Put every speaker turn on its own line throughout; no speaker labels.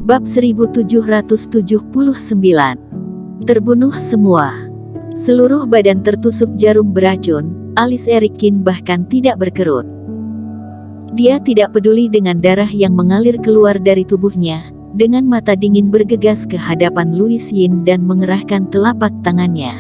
Bab 1779. Terbunuh semua. Seluruh badan tertusuk jarum beracun, alis Erikin bahkan tidak berkerut. Dia tidak peduli dengan darah yang mengalir keluar dari tubuhnya. Dengan mata dingin bergegas ke hadapan Louis Yin dan mengerahkan telapak tangannya.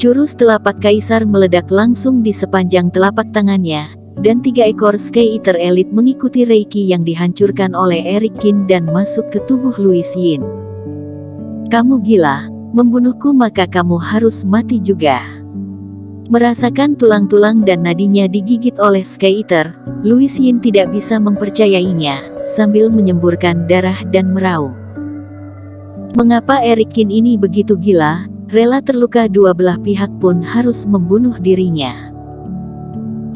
Jurus telapak kaisar meledak langsung di sepanjang telapak tangannya, dan 3 ekor Sky Eater Elite mengikuti Reiki yang dihancurkan oleh Erikin dan masuk ke tubuh Louis Yin. Kamu gila, membunuhku maka kamu harus mati juga. Merasakan tulang-tulang dan nadinya digigit oleh Sky Eater, Louis Yin tidak bisa mempercayainya, sambil menyemburkan darah dan meraung. Mengapa Erikin ini begitu gila, rela terluka dua belah pihak pun harus membunuh dirinya?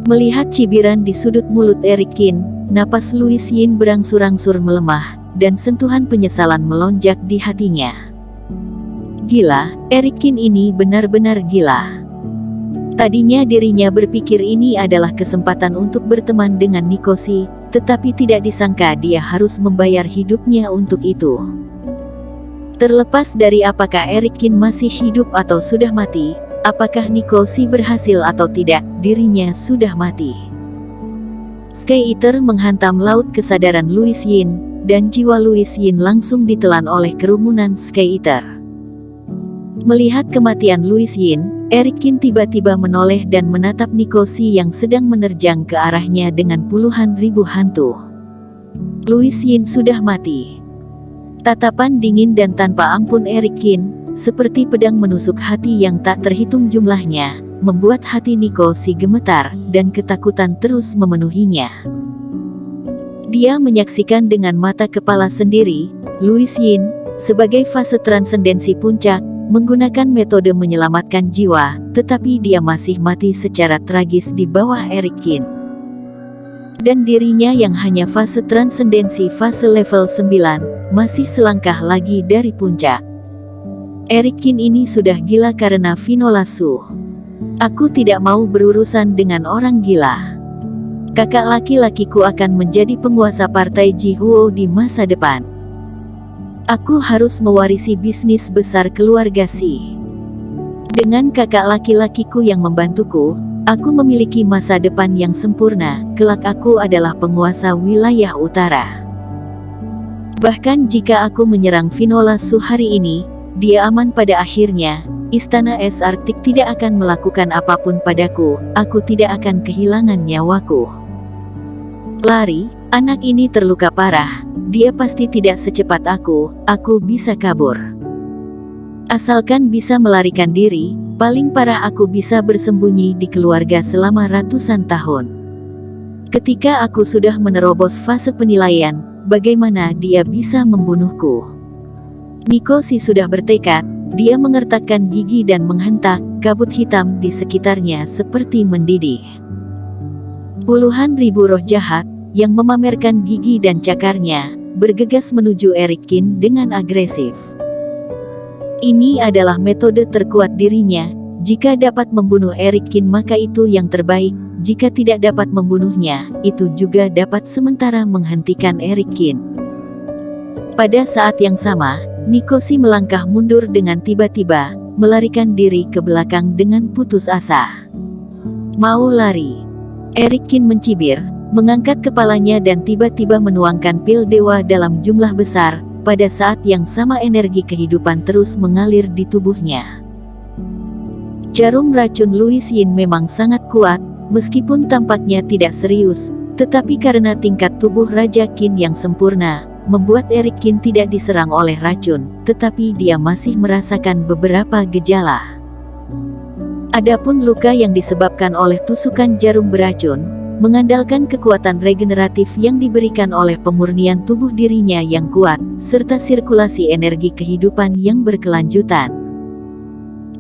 Melihat cibiran di sudut mulut Erikin, napas Louis Yin berangsur-angsur melemah, dan sentuhan penyesalan melonjak di hatinya. Gila, Erikin ini benar-benar gila. Tadinya dirinya berpikir ini adalah kesempatan untuk berteman dengan Nikoshi, tetapi tidak disangka dia harus membayar hidupnya untuk itu. Terlepas dari apakah Erikin masih hidup atau sudah mati, apakah Nikoshi berhasil atau tidak, dirinya sudah mati. Sky Eater menghantam laut kesadaran Louis Yin, dan jiwa Louis Yin langsung ditelan oleh kerumunan Sky Eater. Melihat kematian Louis Yin, Erikin tiba-tiba menoleh dan menatap Nikoshi yang sedang menerjang ke arahnya dengan puluhan ribu hantu. Louis Yin sudah mati. Tatapan dingin dan tanpa ampun Erikin, seperti pedang menusuk hati yang tak terhitung jumlahnya, membuat hati Nikoshi gemetar, dan ketakutan terus memenuhinya. Dia menyaksikan dengan mata kepala sendiri, Louis Yin, sebagai fase transendensi puncak, menggunakan metode menyelamatkan jiwa, tetapi dia masih mati secara tragis di bawah Erikin. Dan dirinya yang hanya fase transendensi fase level 9, masih selangkah lagi dari puncak. Erikin ini sudah gila karena Vinolasu. Aku tidak mau berurusan dengan orang gila. Kakak laki-lakiku akan menjadi penguasa partai Jihuo di masa depan. Aku harus mewarisi bisnis besar keluarga Si. Dengan kakak laki-lakiku yang membantuku, aku memiliki masa depan yang sempurna. Kelak aku adalah penguasa wilayah utara. Bahkan jika aku menyerang Vinolasu hari ini, dia aman pada akhirnya. Istana es Arktik tidak akan melakukan apapun padaku. Aku tidak akan kehilangan nyawaku. Lari, anak ini terluka parah. Dia pasti tidak secepat aku bisa kabur. Asalkan bisa melarikan diri, paling parah aku bisa bersembunyi di keluarga selama ratusan tahun. Ketika aku sudah menerobos fase penilaian, bagaimana dia bisa membunuhku? Nikoshi sudah bertekad, dia mengertakkan gigi dan menghentak, kabut hitam di sekitarnya seperti mendidih. Puluhan ribu roh jahat, yang memamerkan gigi dan cakarnya, bergegas menuju Erikin dengan agresif. Ini adalah metode terkuat dirinya. Jika dapat membunuh Erikin maka itu yang terbaik. Jika tidak dapat membunuhnya, itu juga dapat sementara menghentikan Erikin. Pada saat yang sama, Nikoshi melangkah mundur dengan tiba-tiba, melarikan diri ke belakang dengan putus asa. Mau lari? Erikin mencibir, mengangkat kepalanya dan tiba-tiba menuangkan pil dewa dalam jumlah besar. Pada saat yang sama energi kehidupan terus mengalir di tubuhnya. Jarum racun Louis Yin memang sangat kuat, meskipun tampaknya tidak serius, tetapi karena tingkat tubuh Raja Qin yang sempurna, membuat Erikin tidak diserang oleh racun, tetapi dia masih merasakan beberapa gejala. Adapun luka yang disebabkan oleh tusukan jarum beracun, mengandalkan kekuatan regeneratif yang diberikan oleh pemurnian tubuh dirinya yang kuat, serta sirkulasi energi kehidupan yang berkelanjutan.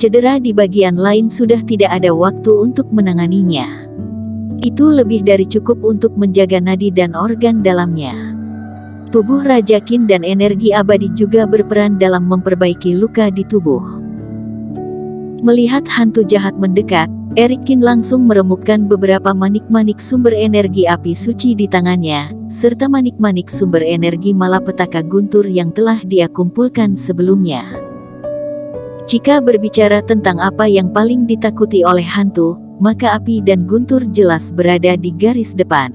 Cedera di bagian lain sudah tidak ada waktu untuk menanganinya. Itu lebih dari cukup untuk menjaga nadi dan organ dalamnya. Tubuh Raja Qin dan energi abadi juga berperan dalam memperbaiki luka di tubuh. Melihat hantu jahat mendekat, Erikin langsung meremukkan beberapa manik-manik sumber energi api suci di tangannya, serta manik-manik sumber energi malapetaka guntur yang telah dia kumpulkan sebelumnya. Jika berbicara tentang apa yang paling ditakuti oleh hantu, maka api dan guntur jelas berada di garis depan.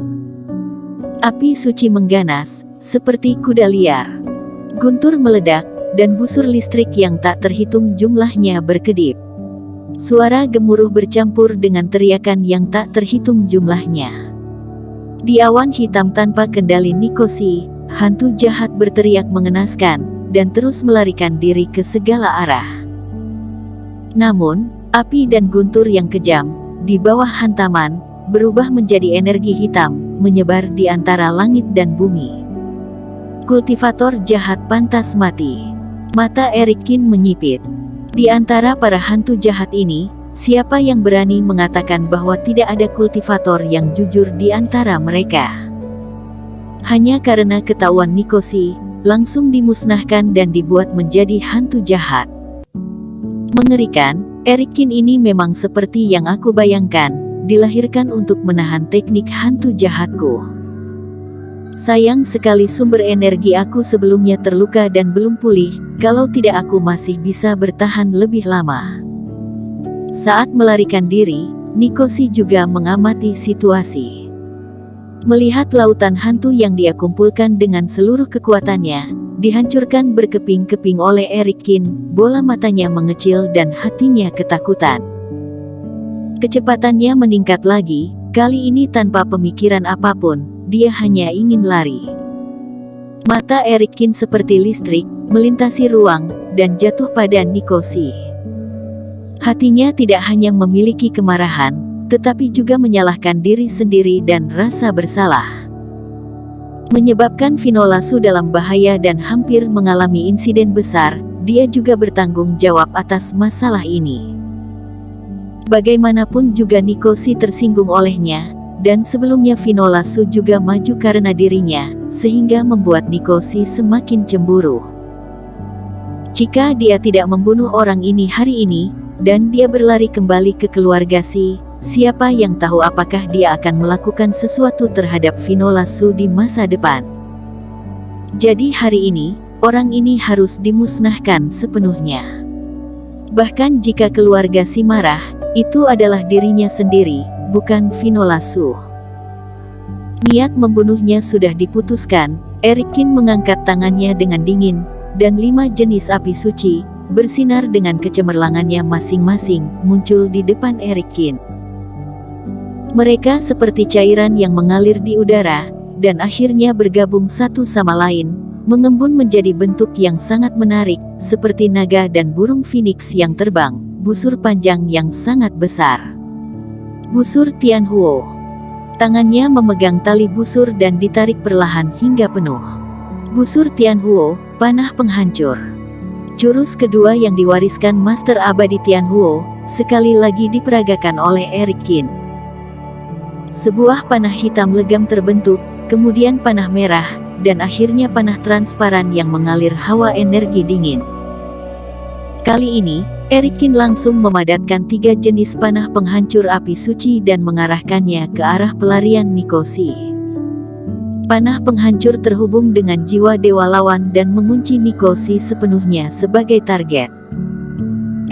Api suci mengganas, seperti kuda liar. Guntur meledak, dan busur listrik yang tak terhitung jumlahnya berkedip. Suara gemuruh bercampur dengan teriakan yang tak terhitung jumlahnya. Di awan hitam tanpa kendali Nikosi, hantu jahat berteriak mengenaskan, dan terus melarikan diri ke segala arah. Namun, api dan guntur yang kejam, di bawah hantaman, berubah menjadi energi hitam, menyebar di antara langit dan bumi. Kultivator jahat pantas mati. Mata Erikin menyipit. Di antara para hantu jahat ini, siapa yang berani mengatakan bahwa tidak ada kultivator yang jujur di antara mereka? Hanya karena ketahuan Nikosi, langsung dimusnahkan dan dibuat menjadi hantu jahat. Mengerikan, Erikin ini memang seperti yang aku bayangkan, dilahirkan untuk menahan teknik hantu jahatku. Sayang sekali sumber energi aku sebelumnya terluka dan belum pulih, kalau tidak aku masih bisa bertahan lebih lama. Saat melarikan diri, Nikosi juga mengamati situasi. Melihat lautan hantu yang dia kumpulkan dengan seluruh kekuatannya, dihancurkan berkeping-keping oleh Erikin, bola matanya mengecil dan hatinya ketakutan. Kecepatannya meningkat lagi, kali ini tanpa pemikiran apapun. Dia hanya ingin lari. Mata Erikin seperti listrik, melintasi ruang, dan jatuh pada Nikosi. Hatinya tidak hanya memiliki kemarahan, tetapi juga menyalahkan diri sendiri dan rasa bersalah. Menyebabkan Vinolasu dalam bahaya dan hampir mengalami insiden besar, dia juga bertanggung jawab atas masalah ini. Bagaimanapun juga Nikosi tersinggung olehnya, dan sebelumnya Vinolasu juga maju karena dirinya, sehingga membuat Nikosi semakin cemburu. Jika dia tidak membunuh orang ini hari ini, dan dia berlari kembali ke keluarga siapa yang tahu apakah dia akan melakukan sesuatu terhadap Vinolasu di masa depan. Jadi hari ini, orang ini harus dimusnahkan sepenuhnya. Bahkan jika keluarga marah, itu adalah dirinya sendiri, bukan Vinolasu. Niat membunuhnya sudah diputuskan. Erikin mengangkat tangannya dengan dingin, dan 5 jenis api suci, bersinar dengan kecemerlangannya masing-masing, muncul di depan Erikin. Mereka seperti cairan yang mengalir di udara, dan akhirnya bergabung satu sama lain, mengembun menjadi bentuk yang sangat menarik, seperti naga dan burung phoenix yang terbang, busur panjang yang sangat besar. Busur Tianhuo. Tangannya memegang tali busur dan ditarik perlahan hingga penuh. Busur Tianhuo, panah penghancur. Jurus kedua yang diwariskan Master Abadi Tianhuo, sekali lagi diperagakan oleh Erikin. Sebuah panah hitam legam terbentuk, kemudian panah merah, dan akhirnya panah transparan yang mengalir hawa energi dingin. Kali ini, Erikin langsung memadatkan 3 jenis panah penghancur api suci dan mengarahkannya ke arah pelarian Nikosi. Panah penghancur terhubung dengan jiwa dewa lawan dan mengunci Nikosi sepenuhnya sebagai target.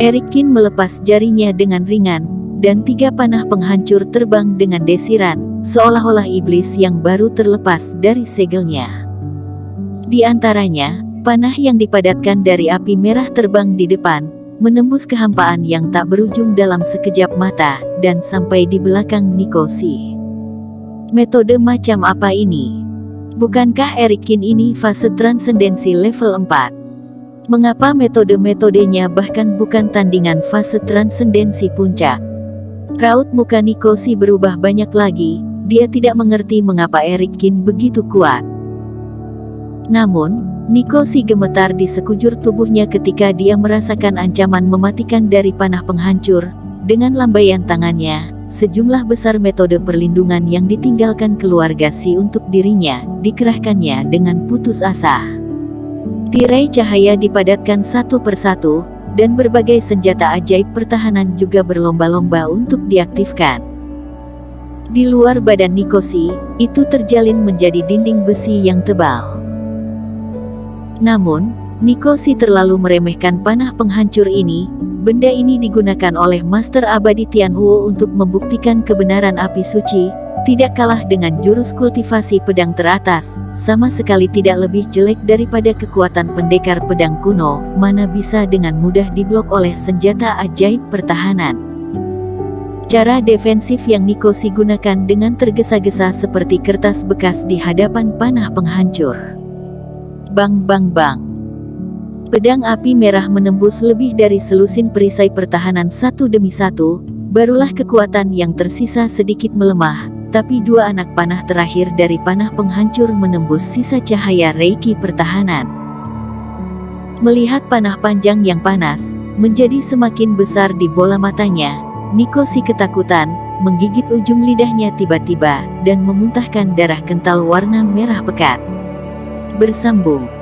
Erikin melepas jarinya dengan ringan, dan 3 panah penghancur terbang dengan desiran, seolah-olah iblis yang baru terlepas dari segelnya. Di antaranya, panah yang dipadatkan dari api merah terbang di depan, menembus kehampaan yang tak berujung dalam sekejap mata, dan sampai di belakang Nikosi. Metode macam apa ini? Bukankah Erikin ini fase transendensi level 4? Mengapa metode-metodenya bahkan bukan tandingan fase transendensi puncak? Raut muka Nikosi berubah banyak lagi, dia tidak mengerti mengapa Erikin begitu kuat. Namun, Nikosi gemetar di sekujur tubuhnya ketika dia merasakan ancaman mematikan dari panah penghancur. Dengan lambaian tangannya, sejumlah besar metode perlindungan yang ditinggalkan keluarga untuk dirinya, dikerahkannya dengan putus asa. Tirai cahaya dipadatkan satu persatu, dan berbagai senjata ajaib pertahanan juga berlomba-lomba untuk diaktifkan. Di luar badan Nikosi, itu terjalin menjadi dinding besi yang tebal. Namun, Nikosi terlalu meremehkan panah penghancur ini. Benda ini digunakan oleh Master Abadi Tianhuo untuk membuktikan kebenaran api suci, tidak kalah dengan jurus kultivasi pedang teratas, sama sekali tidak lebih jelek daripada kekuatan pendekar pedang kuno, mana bisa dengan mudah diblok oleh senjata ajaib pertahanan. Cara defensif yang Nikosi gunakan dengan tergesa-gesa seperti kertas bekas di hadapan panah penghancur. Bang bang bang. Pedang api merah menembus lebih dari selusin perisai pertahanan satu demi satu, barulah kekuatan yang tersisa sedikit melemah, tapi dua anak panah terakhir dari panah penghancur menembus sisa cahaya reiki pertahanan. Melihat panah panjang yang panas, menjadi semakin besar di bola matanya, Nikosi ketakutan, menggigit ujung lidahnya tiba-tiba, dan memuntahkan darah kental warna merah pekat. Bersambung.